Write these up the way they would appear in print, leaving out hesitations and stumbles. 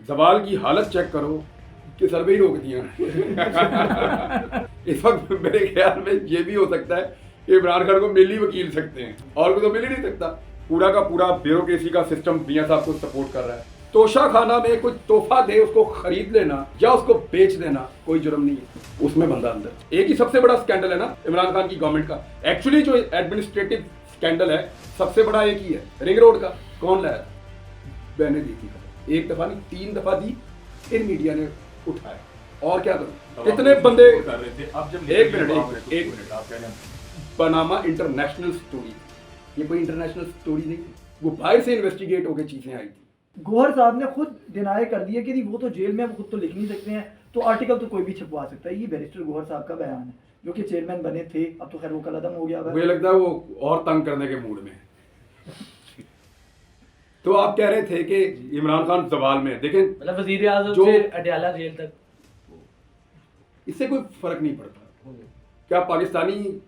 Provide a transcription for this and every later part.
जवाल की हालत चेक करो कि सर्वे ही रोक दिया। इस वक्त मेरे ख्याल में ये भी हो सकता है कि इमरान खान को मिल ही वकील सकते हैं, और को तो मिल ही नहीं सकता। पूरा का पूरा ब्यूरोक्रेसी का सिस्टम मियां साहब को सपोर्ट कर रहा है। तोशा खाना में कोई तोहफा दे, उसको खरीद लेना या उसको बेच देना कोई जुर्म नहीं है, उसमें बंदा अंदर। एक ही सबसे बड़ा स्कैंडल है ना इमरान खान की गवर्नमेंट का। एक्चुअली जो एडमिनिस्ट्रेटिव स्कैंडल है सबसे बड़ा एक ही है, रिंग रोड का। कौन लाया? मैंने दी थी, एक दफा नहीं 3 दफा दी, फिर मीडिया ने उठाया। और क्या करूं, इतने बंदे कर रहे थे। अब जब एक मिनट आप कह रहे हैं पनामा इंटरनेशनल स्टोरी, ये कोई इंटरनेशनल स्टोरी नहीं, वो बाहर से इन्वेस्टिगेट होकर चीजें आई थी। गौहर साहब ने खुद डिनाई कर दिया कि नहीं वो तो जेल में, वो खुद तो लिख नहीं सकते हैं, तो आर्टिकल तो कोई भी छपवा सकता है। ये बैरिस्टर गौहर साहब का बयान है, जो कि चेयरमैन बने थे, अब तो खैर वो कलअदम हो गया। मुझे लगता है वो और तंग करने के मूड में है। तो आप कह रहे थे कि इमरान खान सवाल में देखें, मतलब वजीर आजम जो- से अडयाला जेल तक इससे कोई फर्क नहीं पड़ता। क्या पाकिस्तानी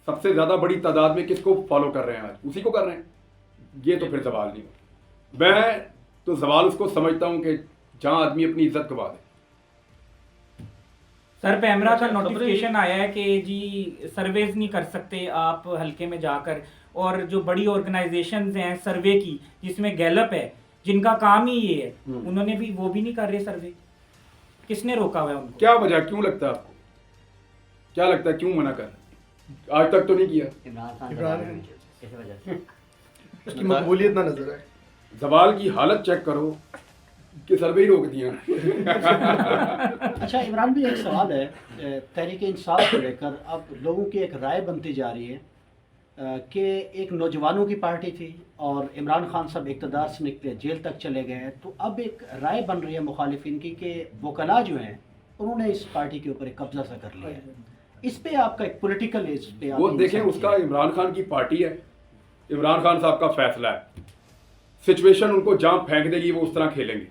सबसे ज्यादा बड़ी तादाद में किसको फॉलो कर रहे हैं? आज उसी को कर रहे हैं। ये तो फिर सवाल नहीं। मैं तो सवाल उसको समझता हूं कि जहां आदमी अपनी इज्जत गवा दे। सर पैमरा का नोटिफिकेशन आया है कि जी सर्वेज नहीं कर सकते आप हल्के में जाकर, और जो बड़ी ऑर्गेनाइजेशंस हैं सर्वे की, जिसमें गैलप है, जिनका काम ही ये है, उन्होंने भी वो भी नहीं कर रहे सर्वे। किसने रोका हुआ है उनको? क्या वजह, क्यों लगता है आपको? क्या लगता है क्यों मना कर? आज तक तो नहीं किया। इमरान इस वजह से उसकी मकबूलियत ना नजर आए। जवाल की हालत चेक करो कि सर्वे ही रोक दिया। अच्छा इमरान भी, एक सवाल है तहरीक इंसाफ को लेकर। अब लोगों की एक राय बनती जा रही है कि एक नौजवानों की पार्टी थी और इमरान खान साहब इक़्तिदार से निकले, जेल तक चले गए हैं, तो अब एक राय बन रही है मुखालिफिन की कि वकला जो हैं उन्होंने इस पार्टी के ऊपर एक कब्जा सा कर लिया है। इस पे आपका एक पॉलिटिकल, इस पे वो देखें, उसका इमरान खान की पार्टी है, इमरान खान साहब का फैसला है। सिचुएशन उनको जहां फेंक देगी वो उस तरह खेलेंगे।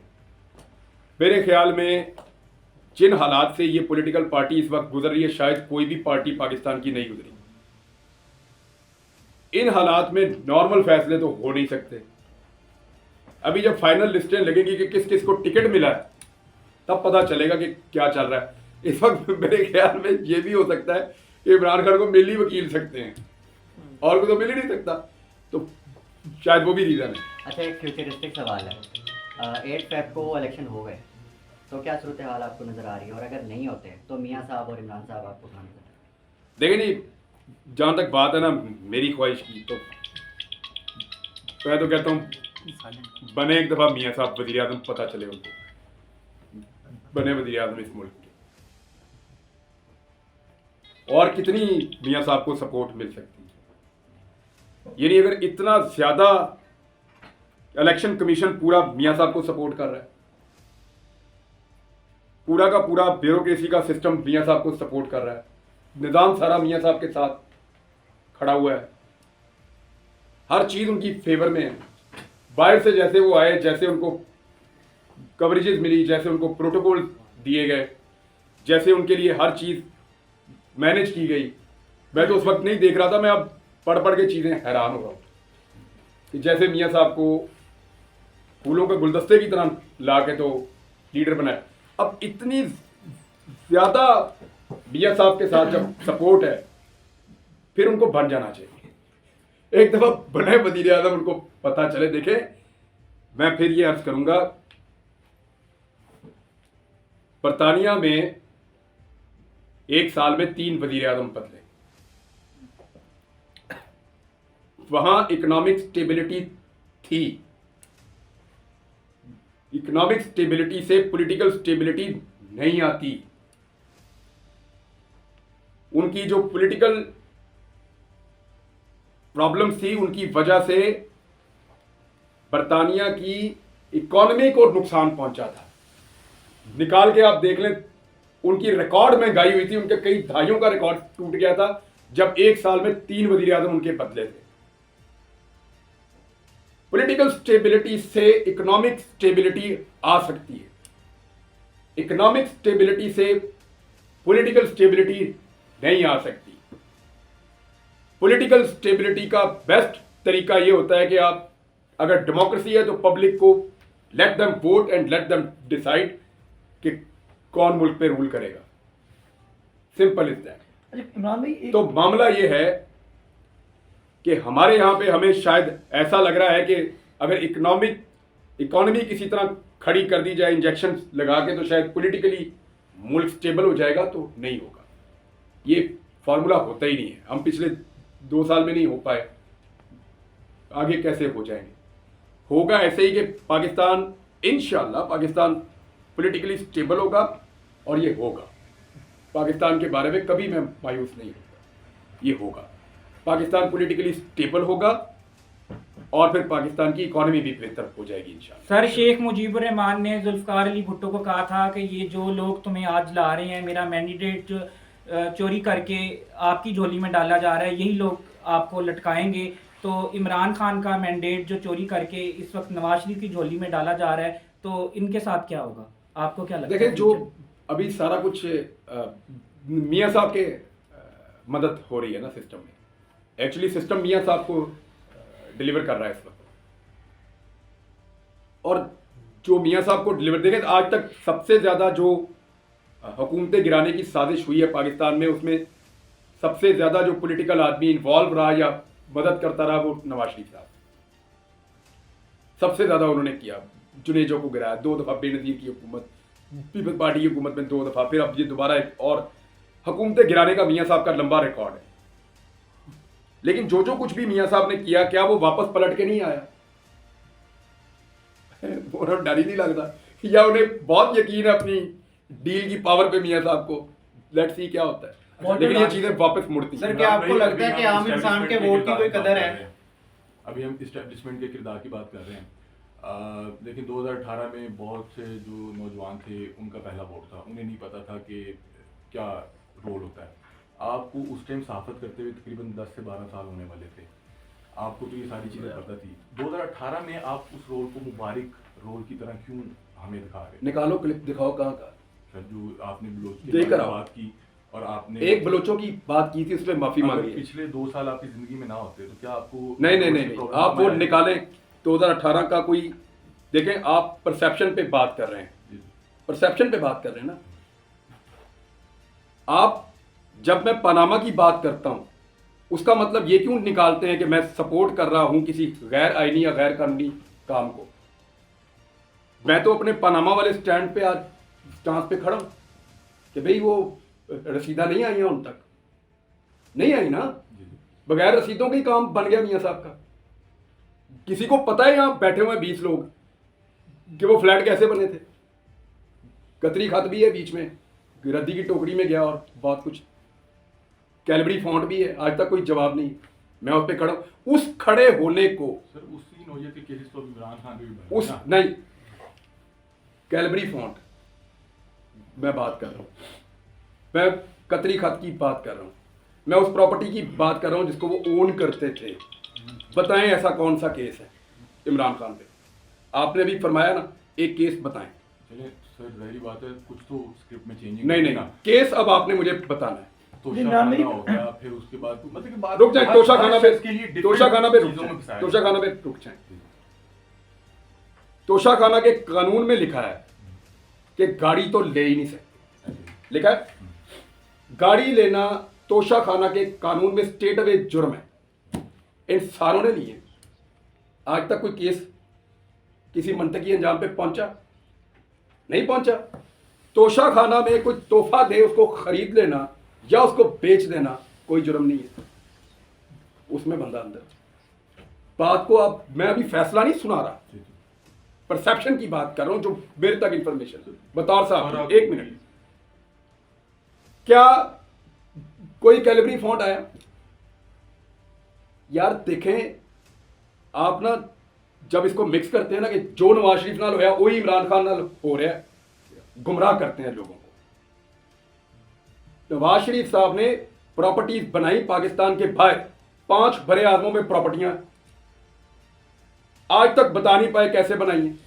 मेरे ख्याल में जिन हालात से ये पॉलिटिकल पार्टी इस वक्त गुजर रही है, शायद कोई भी पार्टी पाकिस्तान की नहीं गुजरी। इन हालात में नॉर्मल फैसले तो हो नहीं सकते। अभी जब फाइनल लिस्टें लगेंगी कि किस किस को टिकट मिला है, तब पता चलेगा कि क्या चल रहा है। इस वक्त मेरे ख्याल में ये भी हो सकता है कि इमरान खान को मिल ही वकील सकते हैं, और को तो मिल ही नहीं सकता, तो शायद वो भी रीजन है। अच्छा, एक फ्यूचरिस्टिक सवाल है। 8 फेब को इलेक्शन हो गए, तो क्या सूरत हाल आपको नज़र आ रही है? और अगर नहीं होते तो मियां साहब और इमरान साहब आपको कहाँ नजर? देखिए नहीं, जहां तक बात है ना मेरी ख्वाहिश की, तो मैं तो कहता हूँ बने एक दफा मियां साहब वजीर आजम, पता चले उनको बने वजीर आजम इस मुल्क के। और कितनी मियां साहब को सपोर्ट मिल सकती है। यानी अगर इतना ज्यादा इलेक्शन कमीशन पूरा मियां साहब को सपोर्ट कर रहा है, पूरा का पूरा ब्यूरोक्रेसी का सिस्टम मियां साहब को सपोर्ट कर रहा है, निज़ाम सारा मियां साहब के साथ खड़ा हुआ है, हर चीज उनकी फेवर में है। बाहर से जैसे वो आए, जैसे उनको कवरेजेस मिली, जैसे उनको प्रोटोकॉल दिए गए, जैसे उनके लिए हर चीज मैनेज की गई, मैं तो उस वक्त नहीं देख रहा था। मैं अब पढ़ पढ़ के चीजें हैरान हो रहा हूँ कि जैसे मियां साहब को फूलों के गुलदस्ते की तरह ला के तो लीडर बनाया। अब इतनी ज्यादा मियां साहब के साथ जब सपोर्ट है, फिर उनको बन जाना चाहिए। एक दफा बने वजीर आजम, उनको पता चले। देखे, मैं फिर ये अर्ज करूंगा, बरतानिया में एक साल में 3 वजीर आजम बदले, वहां इकोनॉमिक स्टेबिलिटी थी। इकोनॉमिक स्टेबिलिटी से पॉलिटिकल स्टेबिलिटी नहीं आती। उनकी जो पॉलिटिकल प्रॉब्लम्स थी, उनकी वजह से बरतानिया की इकोनॉमी को नुकसान पहुंचा था। निकाल के आप देख लें, उनकी रिकॉर्ड महंगाई हुई थी, उनके कई दहाइयों का रिकॉर्ड टूट गया था जब एक साल में 3 वजीर आजम उनके बदले थे। पॉलिटिकल स्टेबिलिटी से इकोनॉमिक स्टेबिलिटी आ सकती है, इकोनॉमिक स्टेबिलिटी से पॉलिटिकल स्टेबिलिटी नहीं आ सकती। पॉलिटिकल स्टेबिलिटी का बेस्ट तरीका यह होता है कि आप, अगर डेमोक्रेसी है तो पब्लिक को let them vote and let them decide कि कौन मुल्क पे रूल करेगा, सिंपल इज दैट। अच्छा इमरान भाई एक तो मामला ये है कि हमारे यहाँ पे हमें शायद ऐसा लग रहा है कि अगर इकोनॉमी किसी तरह खड़ी कर दी जाए इंजेक्शन लगा के, तो शायद पॉलिटिकली मुल्क स्टेबल हो जाएगा, तो नहीं होगा। ये फार्मूला होता ही नहीं है। हम पिछले 2 साल में नहीं हो पाए, आगे कैसे हो जाएंगे? होगा ऐसे ही कि पाकिस्तान, इंशाल्लाह पाकिस्तान पॉलिटिकली स्टेबल होगा, और ये होगा। पाकिस्तान के बारे में कभी मैं मायूस नहीं होगा, ये होगा। पाकिस्तान पॉलिटिकली स्टेबल होगा और फिर पाकिस्तान की इकोनॉमी भी बेहतर हो जाएगी इंशाल्लाह। सर शेख मुजीबुर रहमान ने जुल्फ़िकार अली भुट्टो को कहा था कि ये जो लोग तुम्हें आज ला रहे हैं, मेरा मैंडेट चोरी करके आपकी झोली में डाला जा रहा है, यही लोग आपको लटकाएंगे। तो इमरान खान का मैंडेट जो चोरी करके इस वक्त नवाज शरीफ की झोली में डाला जा रहा है, तो इनके साथ क्या होगा? आपको क्या लगता है? देखिए, जो अभी सारा कुछ मियाँ साहब के मदद हो रही है ना सिस्टम में, एक्चुअली सिस्टम मियाँ साहब को डिलीवर कर रहा है इस वक्त। और जो मियाँ साहब को डिलीवर, देखें आज तक सबसे ज़्यादा जो हुकूमतें गिराने की साजिश हुई है पाकिस्तान में, उसमें सबसे ज़्यादा जो पॉलिटिकल आदमी इन्वॉल्व रहा या मदद करता रहा, वो नवाज शरीफ साहब। सबसे ज़्यादा उन्होंने किया, जुनेजो को गिराया 2 दफ़ा, बेनज़ीर की हुकूमत, पीपल्स पार्टी की हुकूमत में 2 दफ़ा, फिर अब ये दोबारा एक और हुकूमतें गिराने का मियाँ साहब का लंबा रिकॉर्ड है। लेकिन जो कुछ भी मियाँ साहब ने किया, क्या वो वापस पलट के नहीं आया? उन्हें डर ही नहीं लगता, या उन्हें बहुत यकीन है अपनी डील की पावर पे मियाँ साहब को? लेट्स सी क्या होता है, लेकिन ये चीजें वापस मुड़ती सर, हैं। क्या आपको लगता है कि आम इंसान के वोट की कोई कदर है? अभी हम इस्टेब्लिशमेंट के किरदार की बात कर रहे हैं। लेकिन 2018 में बहुत से जो नौजवान थे, उनका पहला वोट था, उन्हें नहीं पता था कि क्या रोल होता है। आपको उस टाइम सहाफत करते हुए तकरीबन 10 से 12 साल होने वाले थे, आपको तो ये सारी चीज़ें पता थी। 2018 में आप उस रोल को मुबारक रोल की तरह क्यों हमें दिखा रहे? निकालो क्लिप, दिखाओ कहाँ का। सर, जो आपने बलोच की देकर आओ। बात की, और आपने एक बलोचों की बात की थी, उसमें माफी अगर मांगी है। पिछले 2 साल आपकी जिंदगी में ना होते तो क्या आपको नहीं, आप वो निकालें 2018 का कोई। देखें, आप परसेप्शन पे बात कर रहे हैं, परसेप्शन पे बात कर रहे हैं ना आप। जब मैं पनामा की बात करता हूं, उसका मतलब ये क्यों निकालते हैं कि मैं सपोर्ट कर रहा हूं किसी गैर आईनी या गैर कानूनी काम को? मैं तो अपने पनामा वाले स्टैंड पे आज स्टांस पे खड़ा हूं कि भाई वो रसीदा नहीं आई हैं, उन तक नहीं आई ना, बगैर रसीदों के ही काम बन गया मियाँ साहब का। किसी को पता है यहाँ बैठे हुए 20 लोग कि वो फ्लैट कैसे बने थे? कतरी खत भी है बीच में, रद्दी की टोकरी में गया, और बहुत कुछ कैलबरी फॉन्ट भी है, आज तक कोई जवाब नहीं। मैं उस पर खड़ा हूं। उस खड़े होने को सर, उसी नौयत के केसेस तो इमरान खान के भी बने उस ना। नहीं, कैलबरी फॉन्ट मैं बात कर रहा हूँ, मैं कतरी खत की बात कर रहा हूँ, मैं उस प्रॉपर्टी की बात कर रहा हूँ जिसको वो ओन करते थे। बताएं ऐसा कौन सा केस है इमरान खान पे? आपने भी फरमाया ना, एक केस बताएं। चलिए सर, जाहिर बात है कुछ तो स्क्रिप्ट में चेंजिंग नहीं, केस अब आपने मुझे बताना है। तोशा इमरान खाना भाई- हो गया, फिर उसके बाद मतलब कि बात रुक जाए, तोशा खाना पे, के लिए तोशा खाना पे रुक चीजों में जाए, फंसाया तोशा जाता खाना पे रुक जाए। तोशा खाना के कानून में लिखा है कि गाड़ी तो ले ही नहीं सकते, लिखा है गाड़ी लेना तोशा खाना के कानून में स्टेट अवे जुर्म है। इन सारों ने लिए, आज तक कोई केस किसी मंतकी अंजाम पे पहुंचा नहीं पहुंचा। तोशा खाना में कोई तोहफा दे, उसको खरीद लेना या उसको बेच देना कोई जुर्म नहीं है, उसमें बंदा अंदर। बात को अब मैं अभी फैसला नहीं सुना रहा, परसेप्शन की बात कर रहा हूं, जो मेरे तक इंफॉर्मेशन। बतौर साहब, एक मिनट, क्या कोई कैलिबरी फॉन्ट आया? यार देखें आप ना, जब इसको मिक्स करते हैं ना कि जो नवाज शरीफ नाल होया वही इमरान खान नाल हो रहा है, गुमराह करते हैं लोगों को। नवाज शरीफ साहब ने प्रॉपर्टीज बनाई पाकिस्तान के बाहर, 5 बड़े आजमों में प्रॉपर्टियां, आज तक बता नहीं पाए कैसे बनाई हैं।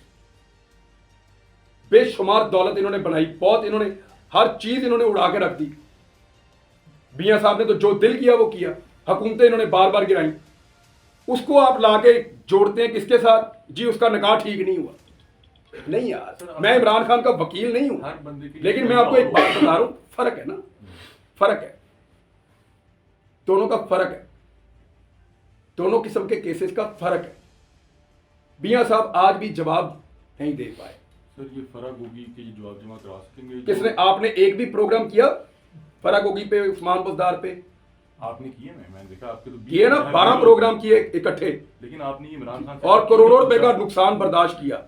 बेशुमार दौलत इन्होंने बनाई, बहुत इन्होंने हर चीज इन्होंने उड़ा के रख दी। मियां साहब ने तो जो दिल किया वो किया, हुकूमतें इन्होंने बार बार गिराई। उसको आप लाके जोड़ते हैं किसके साथ? जी उसका निकाह ठीक नहीं हुआ, नहीं यार, सर, मैं इमरान खान का वकील नहीं हूं, हर बंदे के लिए लेकिन मैं आपको एक बात बता रहा हूं, फर्क है ना, फर्क है, दोनों का फर्क है, दोनों किस्म के केसेस का फर्क है। मियां साहब आज भी जवाब नहीं दे पाए। सर ये फर्क होगी कि ये जवाब जमा करा सकेंगे? किसने, आपने एक भी प्रोग्राम किया फर्क होगी पे, उस्मान बुज़दार पे? आपने किए? मैंने देखा आपके तो 20 किए ना, 12 प्रोग्राम किए इकट्ठे, लेकिन आपने इमरान खान और करोड़ों रुपए का नुकसान बर्दाश्त किया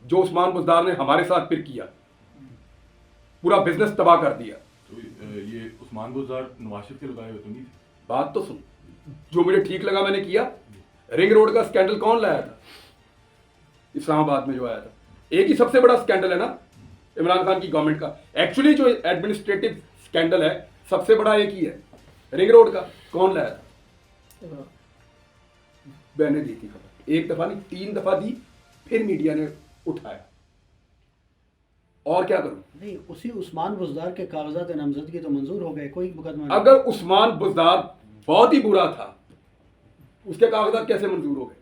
जो उस्मान बुज़दार ने हमारे साथ फिर किया, पूरा बिजनेस तबाह कर दिया। तो ये उस्मान बुज़दार नवाज शरीफ के लगाए हुए तो नहीं थे? बात तो सुन, जो मुझे ठीक लगा मैंने किया। रिंग रोड का स्कैंडल कौन लाया था? इस्लामाबाद में जो आया था, एक ही सबसे बड़ा स्कैंडल है ना इमरान खान की गवर्नमेंट का। एक्चुअली जो एडमिनिस्ट्रेटिव स्कैंडल है सबसे बड़ा एक ही है, रिंग रोड का। कौन लाया था? मैंने दी थी खबर, एक दफा नहीं 3 दफा दी, फिर मीडिया ने उठाया। और क्या करूं? नहीं, उसी उस्मान बुज़दार के कागजात नामजदगी तो मंजूर हो गए, कोई मुकदमा अगर उस्मान बुज़दार बहुत ही बुरा था, उसके कागजात कैसे मंजूर हो गए?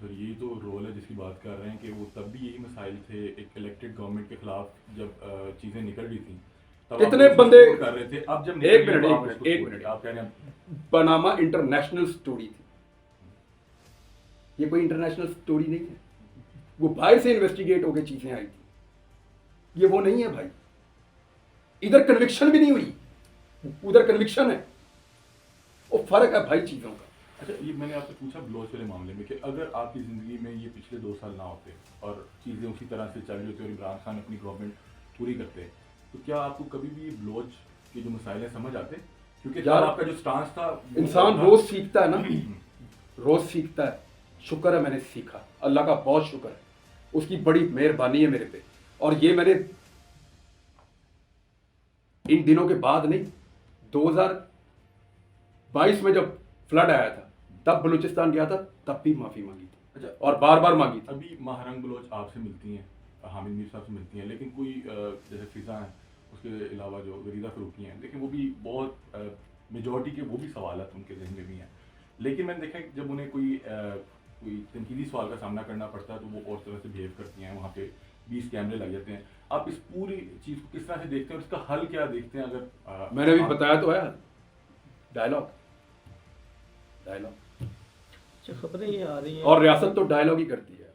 सर ये तो रोल है जिसकी बात कर रहे हैं कि वो तब भी यही मसाइल थे, एक इलेक्टेड गवर्नमेंट के खिलाफ जब चीजें निकल रही थी तब कितने आप उसको बंदे- support कर रहे थे। अब जब एक निकल रही है, मिनट, तो आप उसको एक support मिनट। आप कह रहे हैं पनामा इंटरनेशनल स्टोरी थी, ये कोई इंटरनेशनल स्टोरी नहीं है, वो बाहर से इन्वेस्टिगेट होकर चीजें आई थी, ये वो नहीं है भाई। इधर कन्विक्शन भी नहीं हुई, उधर कन्विक्शन है, वो फर्क है भाई चीजों का। अच्छा ये मैंने आपसे पूछा ब्लोच वाले मामले में कि अगर आपकी ज़िंदगी में ये पिछले 2 साल ना होते और चीज़ें उसी तरह से चल रही होती और इमरान खान अपनी गवर्नमेंट पूरी करते, तो क्या आपको कभी भी ये ब्लोच के जो मसाइल हैं समझ आते? क्योंकि तब यार, आपका जो स्टांस था वो इंसान था- रोज सीखता है ना, रोज सीखता है। शुक्र है मैंने सीखा, अल्लाह का बहुत शुक्र है, उसकी बड़ी मेहरबानी है मेरे पे। और ये मैंने इन दिनों के बाद नहीं, 2022 में जब फ्लड आया था तब बलूचिस्तान गया था, तब भी माफी मांगी थी, अच्छा और बार बार मांगी थी। अभी महारंग बलोच आपसे मिलती हैं, हामिद मीर साहब से मिलती हैं, लेकिन कोई जैसे फिजा हैं, उसके अलावा जो वरीदा फरूकी हैं, लेकिन वो भी बहुत मेजॉरिटी के वो भी सवाल उनके जहन में भी हैं। लेकिन मैंने देखा कि जब उन्हें कोई तनकीदी सवाल का सामना करना पड़ता है तो वो और तरह से बिहेव करती हैं, वहाँ पे 20 कैमरे लग जाते हैं। आप इस पूरी चीज़ को किस तरह से देखते हैं और इसका हल क्या देखते हैं? अगर मैंने भी बताया तो है, डायलॉग डायलॉग, खबरें ये आ रही हैं और रियासत तो डायलॉग ही करती है।